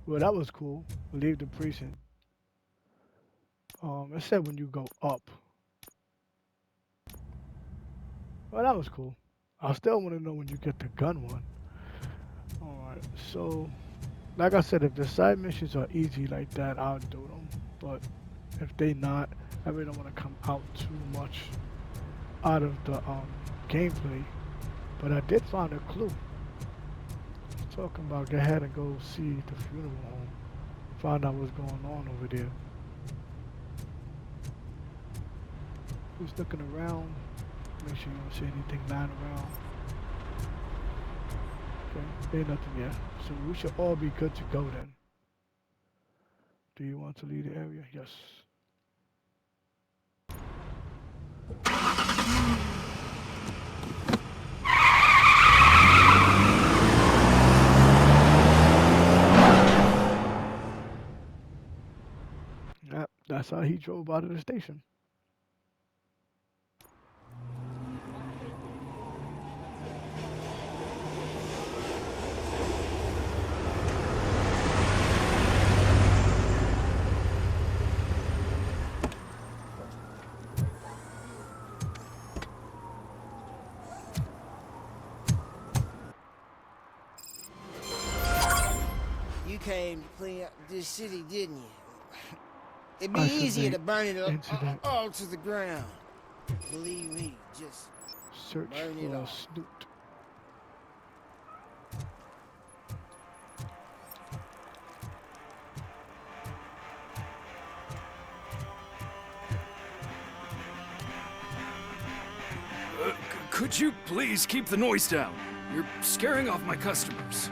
Well, that was cool. Leave the precinct. It said when you go up. Well, that was cool. I still want to know when you get the gun one. Alright, so, like I said, if the side missions are easy like that, I'll do them. But if they not, I really don't want to come out too much out of the gameplay. But I did find a clue. It's talking about go ahead and go see the funeral home. Find out what's going on over there. Just looking around. Make sure you don't see anything lying around. Okay, ain't nothing yet. So we should all be good to go then. Do you want to leave the area? Yes. Yep, that's how he drove out of the station. You came to clean up this city, didn't you? It'd be easier to Isolate burn it incident. all to the ground. Believe me, just Search burn it for a all. snoot. Could you please keep the noise down? You're scaring off my customers.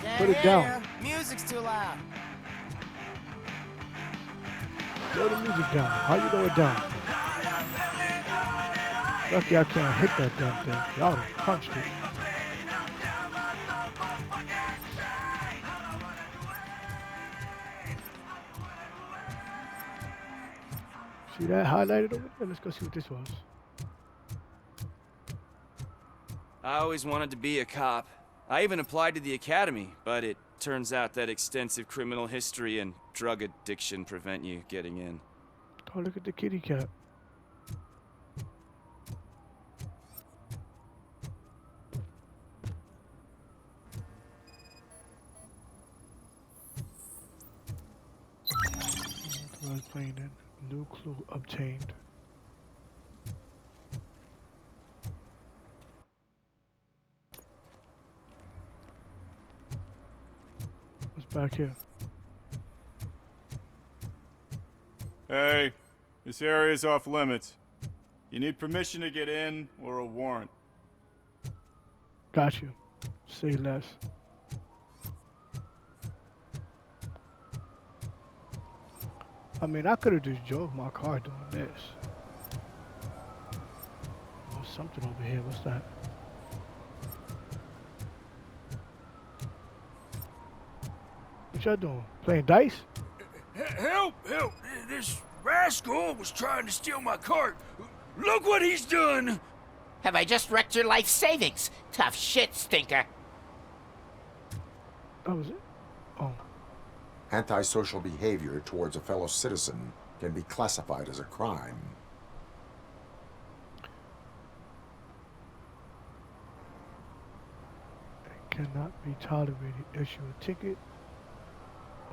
Can't Put it hear down. ya. Music's too loud. Lower the music down. How you lower it down? Lucky I can't hit that damn thing. Y'all done punched it. See that highlighted over there? Let's go see what this was. I always wanted to be a cop. I even applied to the academy, but it turns out that extensive criminal history and drug addiction prevent you getting in. Oh, look at the kitty cat. Was playing in. New clue obtained. What's back here? Hey, this area is off limits. You need permission to get in or a warrant. Got you. Say less. I mean, I could have just drove my car doing this. There's something over here. What's that? What y'all doing? Playing dice? Help! Help! This rascal was trying to steal my cart. Look what he's done! Have I just wrecked your life savings? Tough shit, stinker. That was it? Oh. Antisocial behavior towards a fellow citizen can be classified as a crime. It cannot be tolerated. Issue a ticket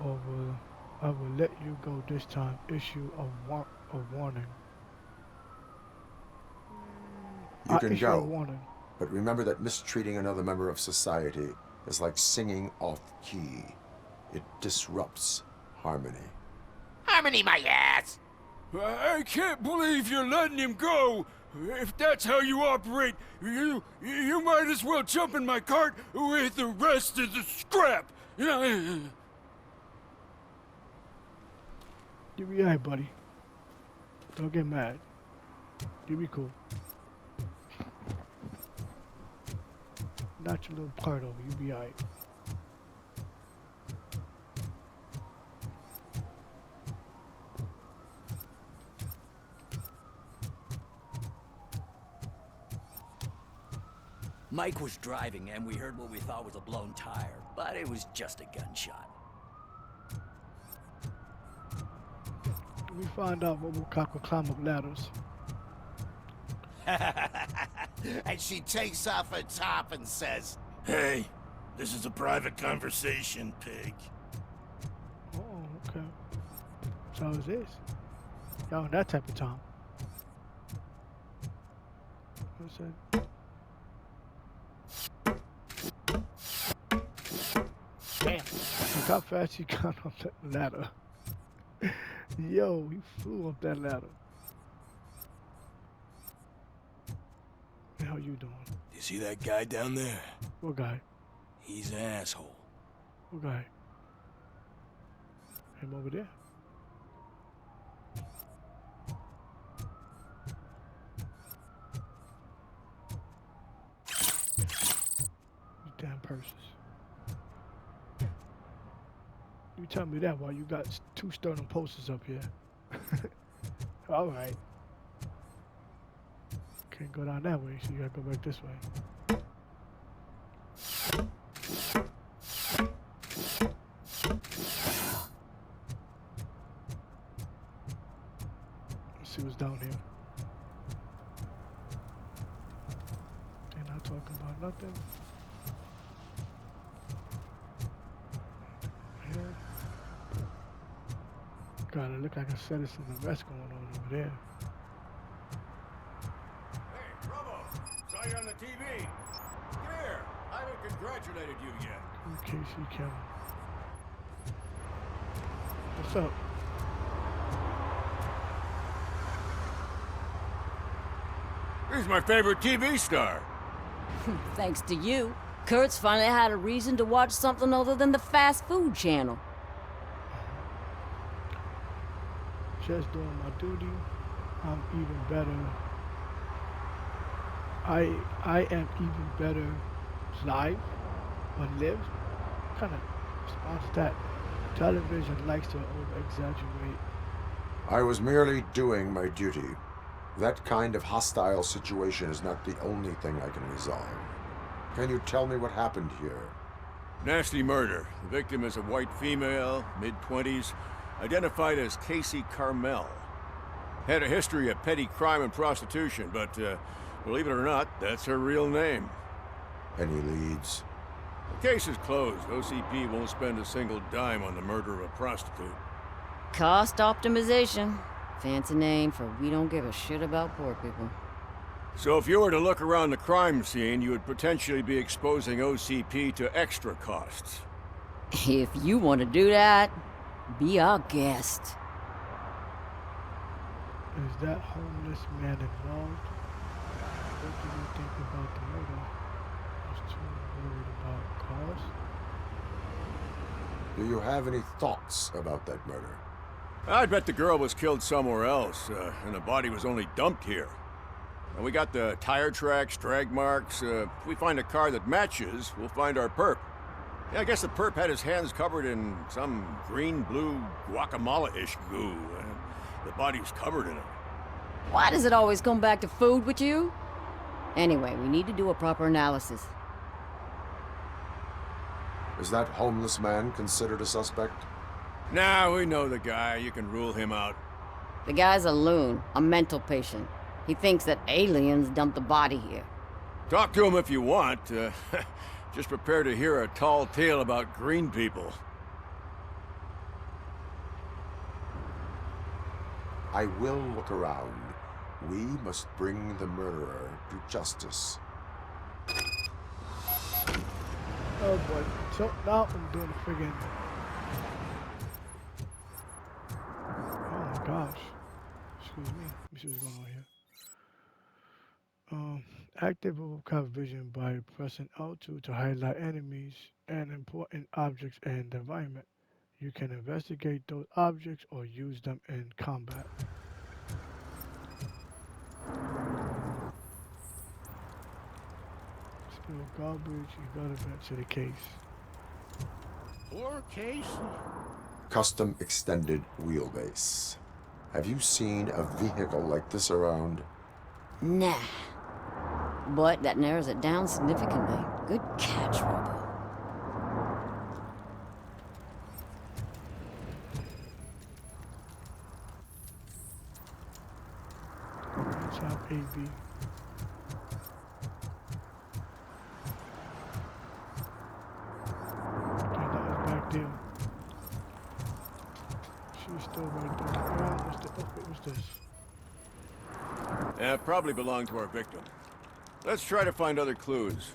or I will let you go this time. Issue a warning. You can Issue a go, warning. but remember that mistreating another member of society is like singing off key. It disrupts harmony. Harmony my ass! I can't believe you're letting him go! If that's how you operate, you might as well jump in my cart with the rest of the scrap! You'll be alright, buddy. Don't get mad. You'll be cool. Knock your little part over. You'll be alright. Mike was driving and we heard what we thought was a blown tire, but it was just a gunshot. We find out Robocop can climb up ladders. And she takes off her top and says, Hey, this is a private conversation, pig. Oh, okay. So is this. Y'all on that type of time. What's that? Damn. Look how fast he got up that ladder. Yo, he flew up that ladder. How you doing? You see that guy down there? What guy? He's an asshole. What guy? Him over there? These damn purses. You tell me that while you got two sturdy posters up here. All right. Can't go down that way, so you gotta go back this way. Let's see what's down here. They're not talking about nothing. Yeah. God, it look like a citizen arrest going on over there. Hey, Robo! Saw you on the TV. Come here. I haven't congratulated you yet. KC Kevin. What's up? He's my favorite TV star. Thanks to you, Kurt's finally had a reason to watch something other than the fast food channel. Just doing my duty. I'm even better. I am even better live or live. What kind of response is that? Television likes to over-exaggerate. I was merely doing my duty. That kind of hostile situation is not the only thing I can resolve. Can you tell me what happened here? Nasty murder. The victim is a white female, mid-20s, identified as Casey Carmel. Had a history of petty crime and prostitution, but believe it or not, that's her real name. Any leads? The case is closed. OCP won't spend a single dime on the murder of a prostitute. Cost optimization. Fancy name for we don't give a shit about poor people. So if you were to look around the crime scene, you would potentially be exposing OCP to extra costs. If you want to do that, be our guest. Is that homeless man involved? What do you think about the murder? I was too worried about cause. Do you have any thoughts about that murder? I bet the girl was killed somewhere else, and the body was only dumped here. And we got the tire tracks, drag marks. If we find a car that matches, we'll find our perp. Yeah, I guess the perp had his hands covered in some green-blue guacamole-ish goo, and the body's covered in it. Why does it always come back to food with you? Anyway, we need to do a proper analysis. Is that homeless man considered a suspect? Nah, we know the guy. You can rule him out. The guy's a loon, a mental patient. He thinks that aliens dumped the body here. Talk to him if you want. Just prepare to hear a tall tale about green people. I will look around. We must bring the murderer to justice. Oh boy. So now I'm doing the friggin'. Oh my gosh. Excuse me. Let me see what's going on here. Active Robocop vision by pressing L2 to highlight enemies and important objects in the environment. You can investigate those objects or use them in combat. Spill garbage, irrelevant to the case. Poor Casey. Custom extended wheelbase. Have you seen a vehicle like this around? Nah. But that narrows it down significantly. Good catch, Robo. KB. Okay, that was back there. She's still right there on the ground. What's the? Oh, wait, what's this? Probably belonged to our victim. Let's try to find other clues.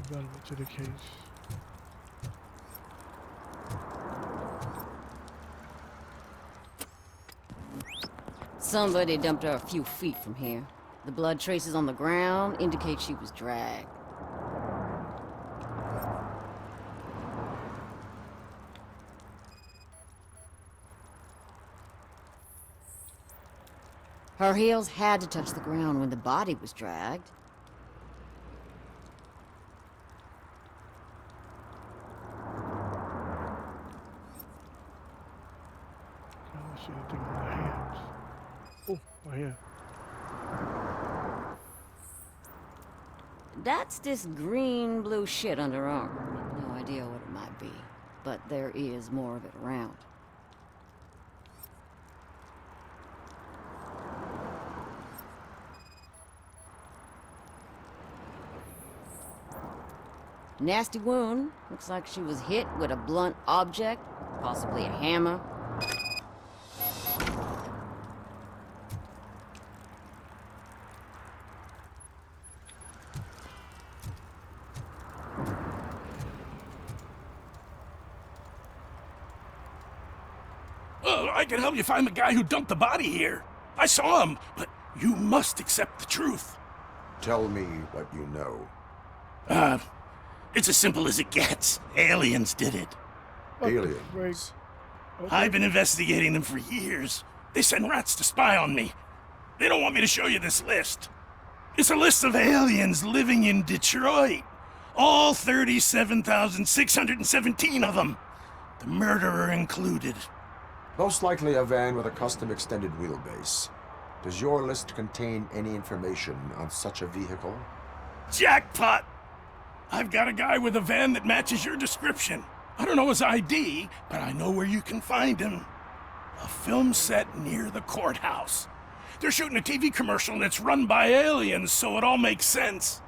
Irrelevant to the case. Somebody dumped her a few feet from here. The blood traces on the ground indicate she was dragged. Her heels had to touch the ground when the body was dragged. I don't see anything on my hands. Oh, right here. That's this green-blue shit under her arm. No idea what it might be, but there is more of it around. Nasty wound. Looks like she was hit with a blunt object, possibly a hammer. I can help you find the guy who dumped the body here. I saw him, but you must accept the truth. Tell me what you know. It's as simple as it gets. Aliens did it. Aliens. Okay. I've been investigating them for years. They send rats to spy on me. They don't want me to show you this list. It's a list of aliens living in Detroit. All 37,617 of them. The murderer included. Most likely a van with a custom extended wheelbase. Does your list contain any information on such a vehicle? Jackpot! I've got a guy with a van that matches your description. I don't know his ID, but I know where you can find him. A film set near the courthouse. They're shooting a TV commercial and it's run by aliens, so it all makes sense.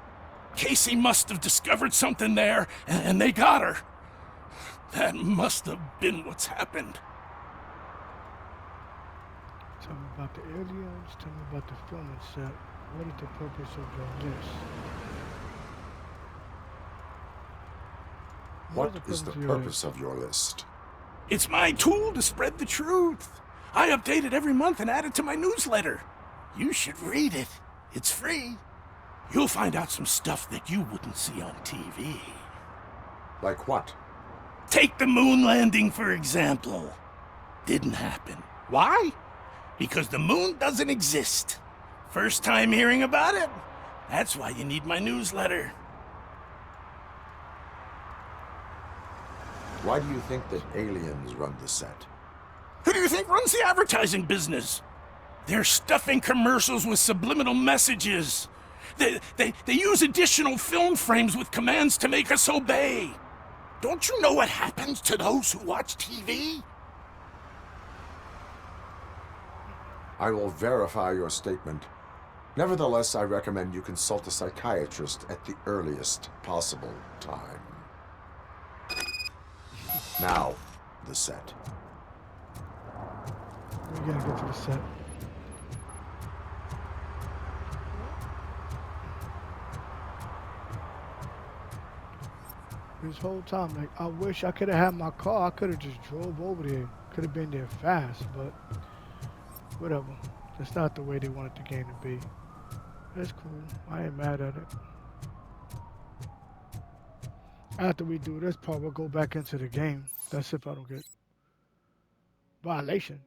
Casey must have discovered something there, and they got her. That must have been what's happened. Tell me about the aliens. Tell me about the filming set. What is the purpose of your list? What is the purpose of your list? It's my tool to spread the truth. I update it every month and add it to my newsletter. You should read it. It's free. You'll find out some stuff that you wouldn't see on TV. Like what? Take the moon landing, for example. Didn't happen. Why? Because the moon doesn't exist. First time hearing about it? That's why you need my newsletter. Why do you think that aliens run the set? Who do you think runs the advertising business? They're stuffing commercials with subliminal messages. They use additional film frames with commands to make us obey. Don't you know what happens to those who watch TV? I will verify your statement. Nevertheless, I recommend you consult a psychiatrist at the earliest possible time. Now, the set. We gotta get to the set. This whole time, like, I wish I could have had my car. I could have just drove over there. Could have been there fast, but whatever. That's not the way they wanted the game to be. That's cool. I ain't mad at it. After we do this part, we'll go back into the game. That's if I don't get violation.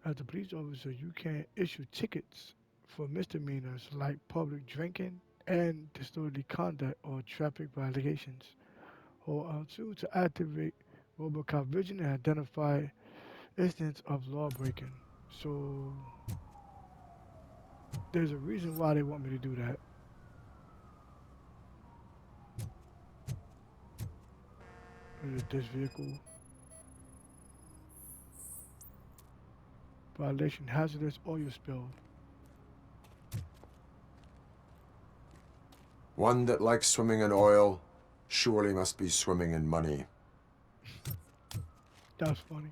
As a police officer, you can issue tickets for misdemeanors like public drinking and disorderly conduct or traffic violations. Or R2 to activate Robocop vision and identify instances of law breaking. So there's a reason why they want me to do that. This vehicle. Violation, hazardous oil spill. One that likes swimming in oil surely must be swimming in money. That's funny.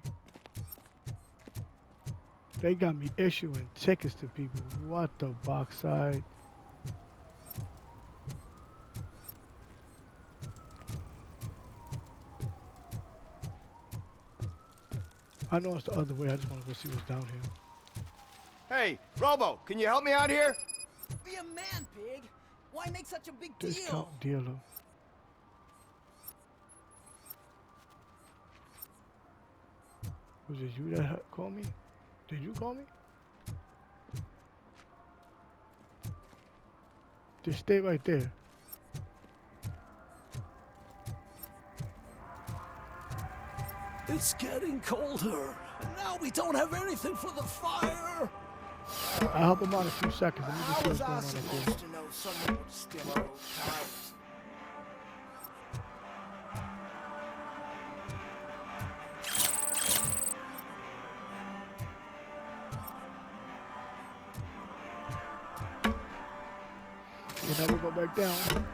They got me issuing tickets to people. What the backside? I know it's the other way. I just want to go see what's down here. Hey, Robo, can you help me out here? Be a man, pig. Why make such a big Discount dealer. Was it you that called me? Did you call me? Just stay right there. It's getting colder, and now we don't have anything for the fire. I'll help him out in a few seconds. Let me just How see was what's I going on up there. supposed to know someone would steal our old tires? And now we go back down.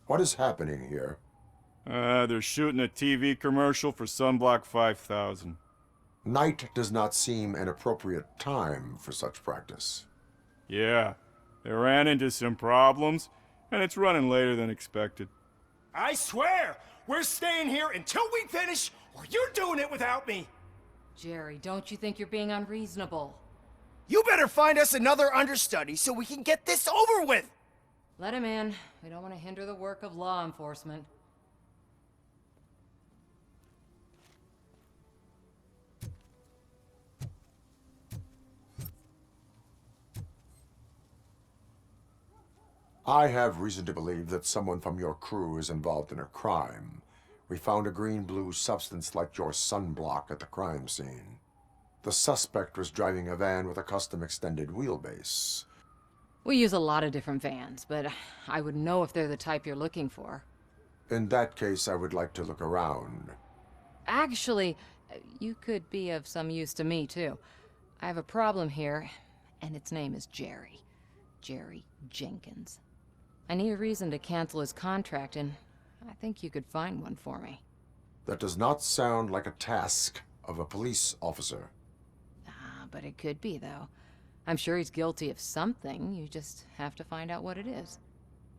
What is happening here? They're shooting a TV commercial for Sunblock 5000. Night does not seem an appropriate time for such practice. Yeah, they ran into some problems, and it's running later than expected. I swear, we're staying here until we finish, or you're doing it without me. Jerry, don't you think you're being unreasonable? You better find us another understudy so we can get this over with. Let him in. We don't want to hinder the work of law enforcement. I have reason to believe that someone from your crew is involved in a crime. We found a green-blue substance like your sunblock at the crime scene. The suspect was driving a van with a custom extended wheelbase. We use a lot of different vans, but I wouldn't know if they're the type you're looking for. In that case, I would like to look around. Actually, you could be of some use to me, too. I have a problem here, and its name is Jerry. Jerry Jenkins. I need a reason to cancel his contract, and I think you could find one for me. That does not sound like a task of a police officer. But it could be, though. I'm sure he's guilty of something. You just have to find out what it is.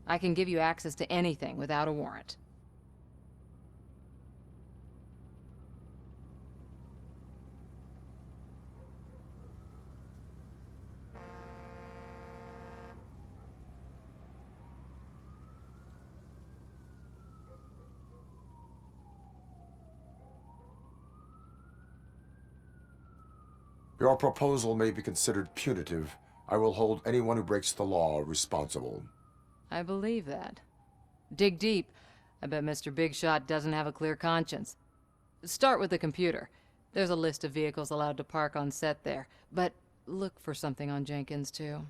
I can give you access to anything without a warrant. Your proposal may be considered punitive. I will hold anyone who breaks the law responsible. I believe that. Dig deep. I bet Mr. Big Shot doesn't have a clear conscience. Start with the computer. There's a list of vehicles allowed to park on set there, but look for something on Jenkins, too.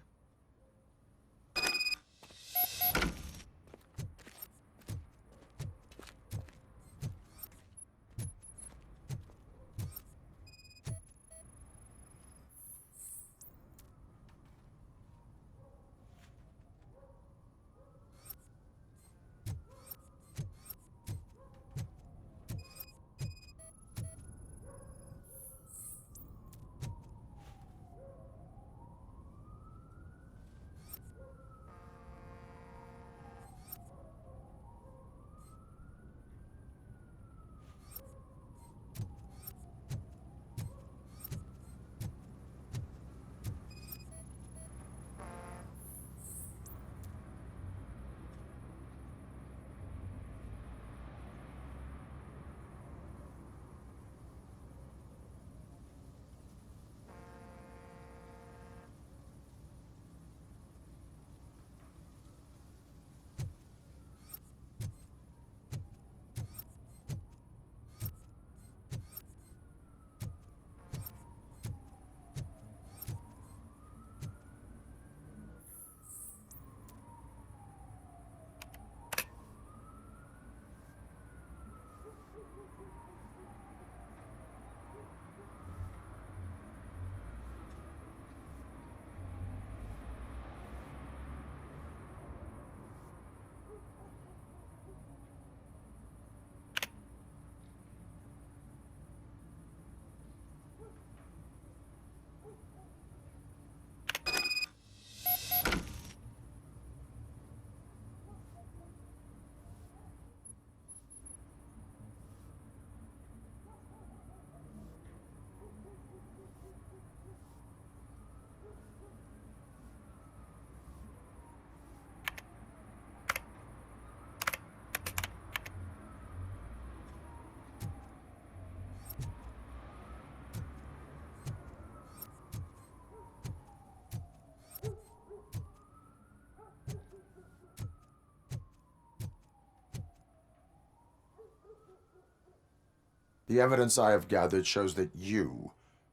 The evidence I have gathered shows that you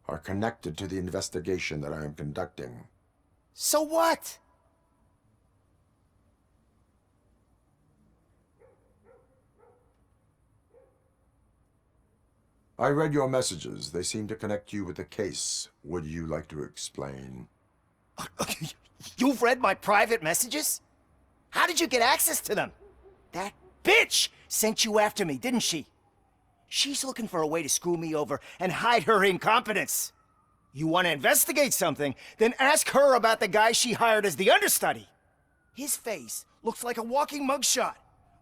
are connected to the investigation that I am conducting. So what? I read your messages. They seem to connect you with the case. Would you like to explain? You've read my private messages? How did you get access to them? That bitch sent you after me, didn't she? She's looking for a way to screw me over and hide her incompetence. You want to investigate something, then ask her about the guy she hired as the understudy. His face looks like a walking mugshot.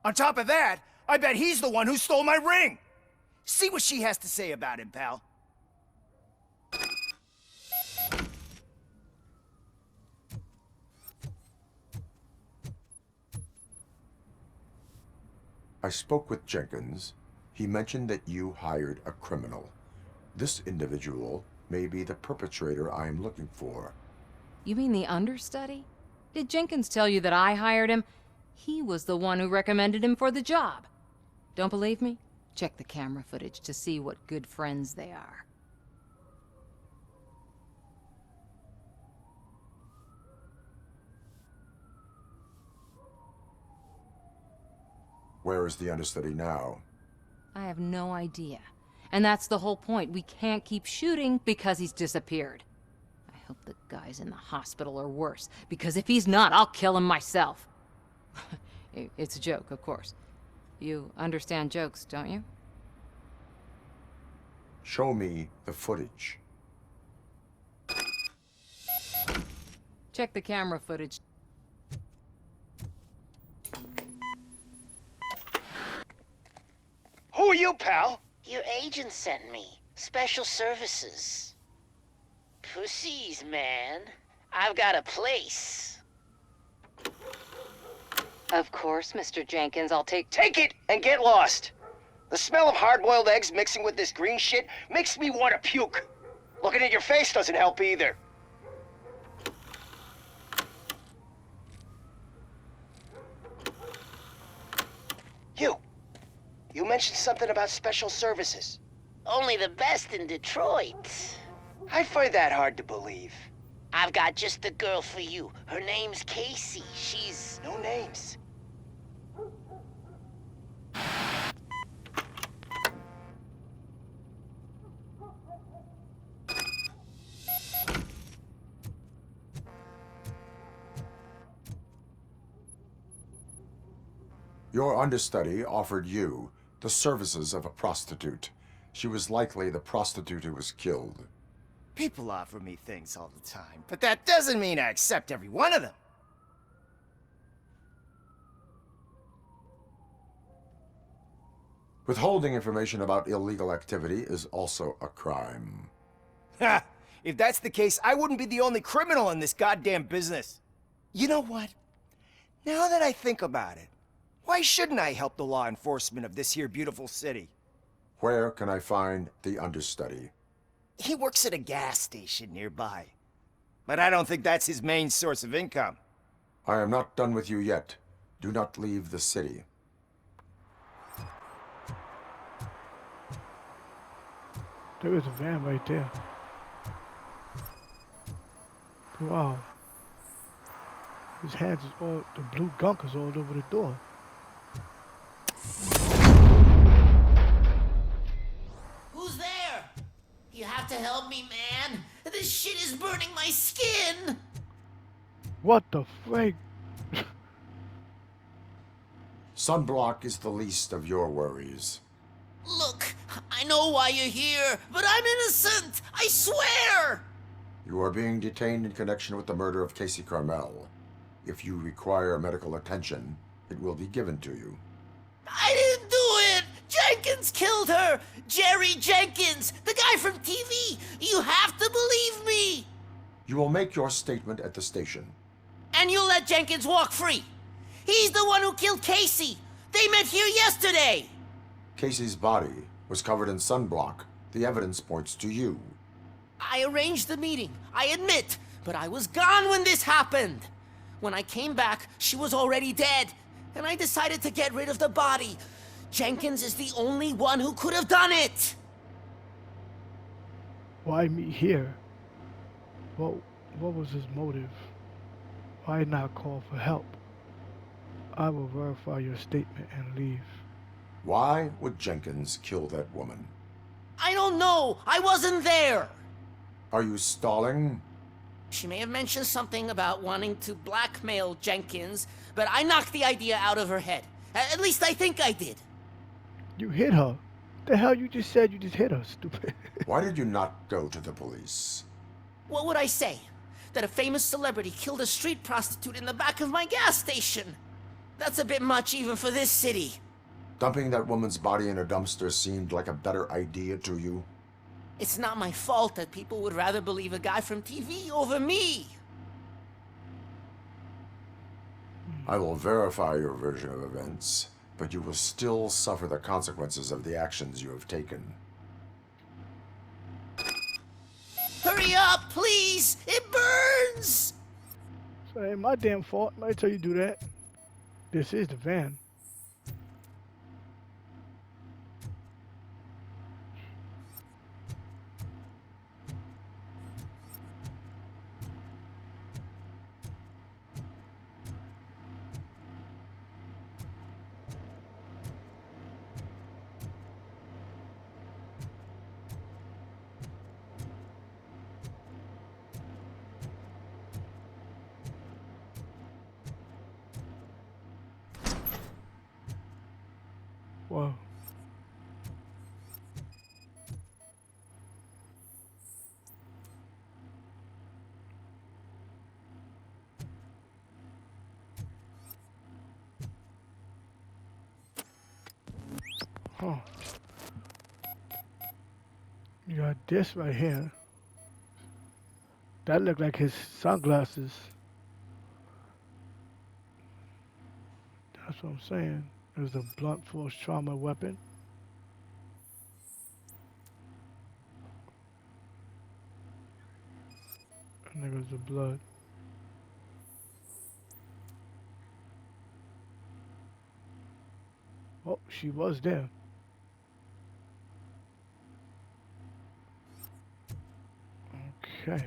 On top of that, I bet he's the one who stole my ring. See what she has to say about him, pal. I spoke with Jenkins. He mentioned that you hired a criminal. This individual may be the perpetrator I am looking for. You mean the understudy? Did Jenkins tell you that I hired him? He was the one who recommended him for the job. Don't believe me? Check the camera footage to see what good friends they are. Where is the understudy now? I have no idea. And that's the whole point. We can't keep shooting because he's disappeared. I hope the guy's in the hospital or worse, because if he's not, I'll kill him myself. It's a joke, of course. You understand jokes, don't you? Show me the footage. Check the camera footage. Who are you, pal? Your agent sent me. Special services. Pussies, man. I've got a place. Of course, Mr. Jenkins, I'll take... Take it and get lost. The smell of hard-boiled eggs mixing with this green shit makes me want to puke. Looking at your face doesn't help either. You mentioned something about special services. Only the best in Detroit. I find that hard to believe. I've got just the girl for you. Her name's Casey. She's... No names. Your understudy offered you the services of a prostitute. She was likely the prostitute who was killed. People offer me things all the time, but that doesn't mean I accept every one of them. Withholding information about illegal activity is also a crime. Ha! If that's the case, I wouldn't be the only criminal in this goddamn business. You know what? Now that I think about it, why shouldn't I help the law enforcement of this here beautiful city? Where can I find the understudy? He works at a gas station nearby. But I don't think that's his main source of income. I am not done with you yet. Do not leave the city. There is a van right there. Wow. His hands is all, the blue gunk is all over the door. Who's there? You have to help me, man. This shit is burning my skin. What the freak? Sunblock is the least of your worries. Look, I know why you're here, but I'm innocent. I swear. You are being detained in connection with the murder of Casey Carmel. If you require medical attention, it will be given to you. I didn't do it. Jenkins killed her. Jerry Jenkins, the guy from TV. You have to believe me. You will make your statement at the station. And you'll let Jenkins walk free. He's the one who killed Casey. They met here yesterday. Casey's body was covered in sunblock. The evidence points to you. I arranged the meeting, I admit, but I was gone when this happened. When I came back, she was already dead, and I decided to get rid of the body. Jenkins is the only one who could have done it. Why me here? What, what was his motive? Why not call for help? I will verify your statement and leave. Why would Jenkins kill that woman? I don't know. I wasn't there. Are you stalling? She may have mentioned something about wanting to blackmail Jenkins, but I knocked the idea out of her head. At least I think I did. You hit her. The hell you just said you just hit her, stupid. Why did you not go to the police? What would I say? That a famous celebrity killed a street prostitute in the back of my gas station? That's a bit much even for this city. Dumping that woman's body in a dumpster seemed like a better idea to you? It's not my fault that people would rather believe a guy from TV over me. I will verify your version of events, but you will still suffer the consequences of the actions you have taken. Hurry up, please! It burns! So it ain't my damn fault. I tell you do that. This is the van. Whoa. Huh. You got this right here. That looked like his sunglasses. That's what I'm saying. It was a blunt force trauma weapon. And there goes the blood. Oh, she was there. Okay.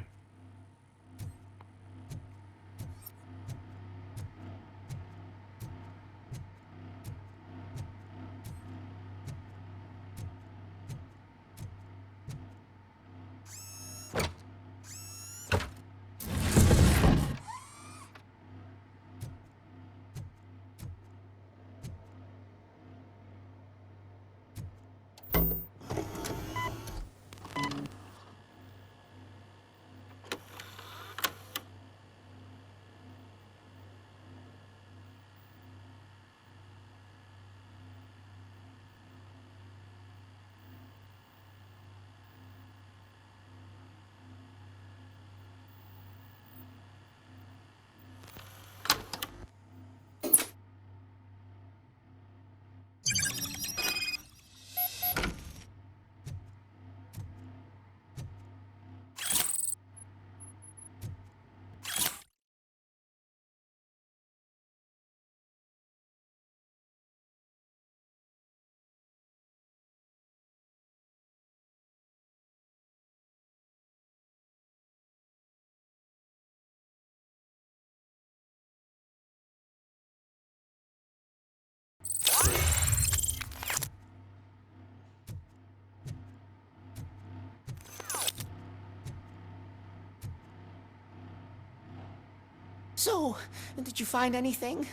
So, did you find anything?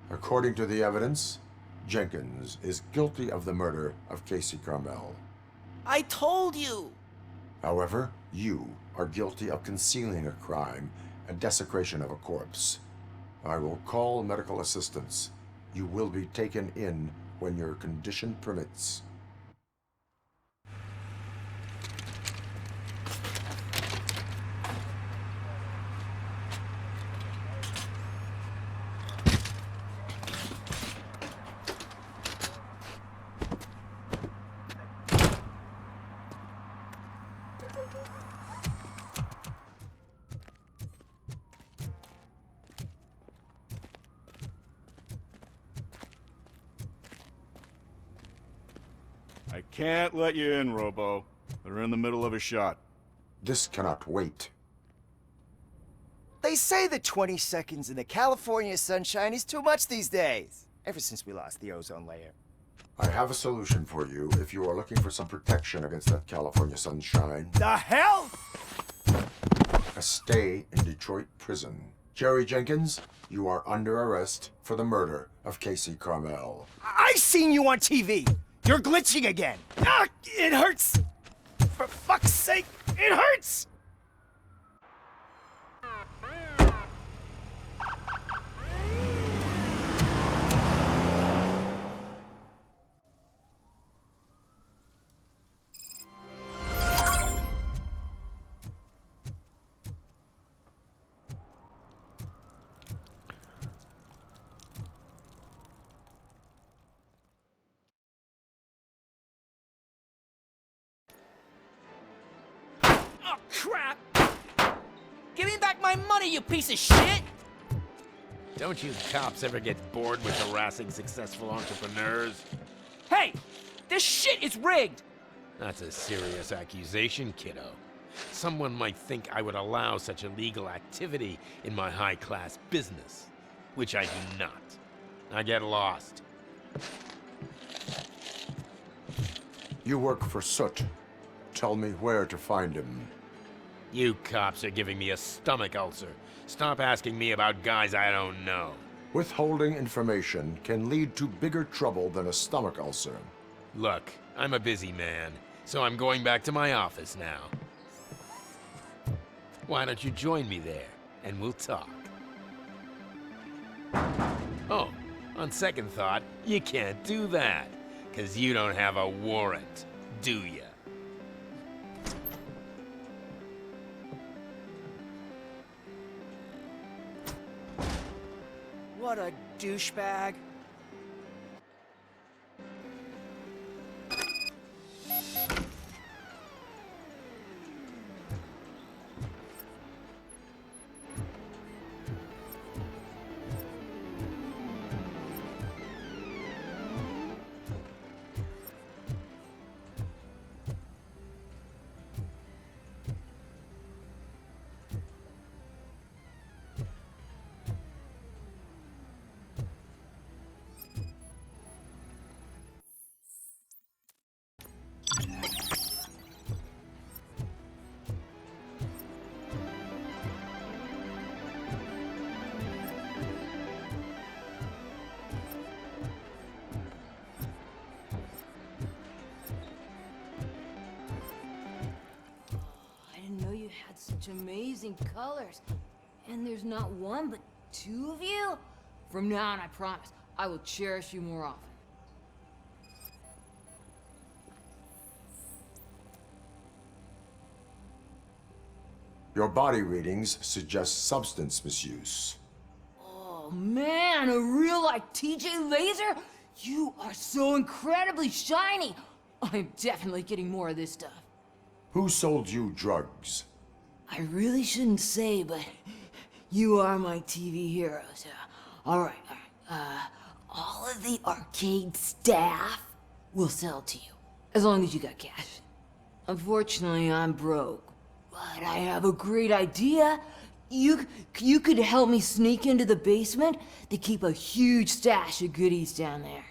According to the evidence, Jenkins is guilty of the murder of Casey Carmel. I told you! However, you are guilty of concealing a crime and desecration of a corpse. I will call medical assistance. You will be taken in when your condition permits. I can't let you in, Robo. They're in the middle of a shot. This cannot wait. They say that 20 seconds in the California sunshine is too much these days. Ever since we lost the ozone layer. I have a solution for you if you are looking for some protection against that California sunshine. The hell? A stay in Detroit prison. Jerry Jenkins, you are under arrest for the murder of Casey Carmel. I seen you on TV. You're glitching again. Ah, it hurts. For fuck's sake, it hurts. Oh, crap! Give me back my money, you piece of shit! Don't you cops ever get bored with harassing successful entrepreneurs? Hey! This shit is rigged! That's a serious accusation, kiddo. Someone might think I would allow such illegal activity in my high-class business, which I do not. I get lost. You work for Soot. Tell me where to find him. You cops are giving me a stomach ulcer. Stop asking me about guys I don't know. Withholding information can lead to bigger trouble than a stomach ulcer. Look, I'm a busy man, so I'm going back to my office now. Why don't you join me there, and we'll talk. Oh, on second thought, you can't do that, 'cause you don't have a warrant, do ya? What a douchebag. Such amazing colors. And there's not one, but two of you? From now on, I promise, I will cherish you more often. Your body readings suggest substance misuse. Oh man, a real like TJ Laser? You are so incredibly shiny. I'm definitely getting more of this stuff. Who sold you drugs? I really shouldn't say, but you are my TV heroes. All right. All of the arcade staff will sell to you, as long as you got cash. Unfortunately, I'm broke, but I have a great idea. You could help me sneak into the basement. They keep a huge stash of goodies down there.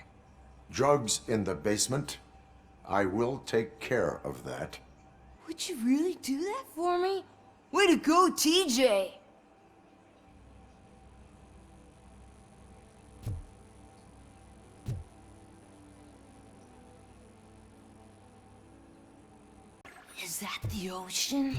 Drugs in the basement? I will take care of that. Would you really do that for me? Way to go, TJ! Is that the ocean?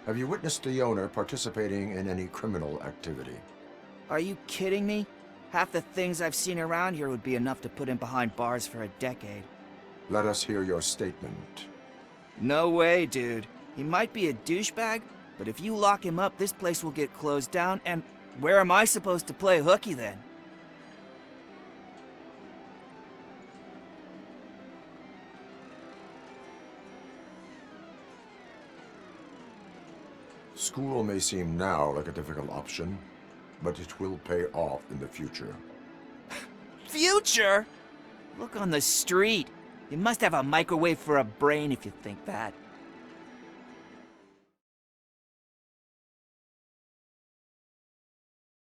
Have you witnessed the owner participating in any criminal activity? Are you kidding me? Half the things I've seen around here would be enough to put him behind bars for a decade. Let us hear your statement. No way, dude. He might be a douchebag, but if you lock him up, this place will get closed down, and where am I supposed to play hooky then? School may seem now like a difficult option, but it will pay off in the future. Future? Look on the street. You must have a microwave for a brain if you think that.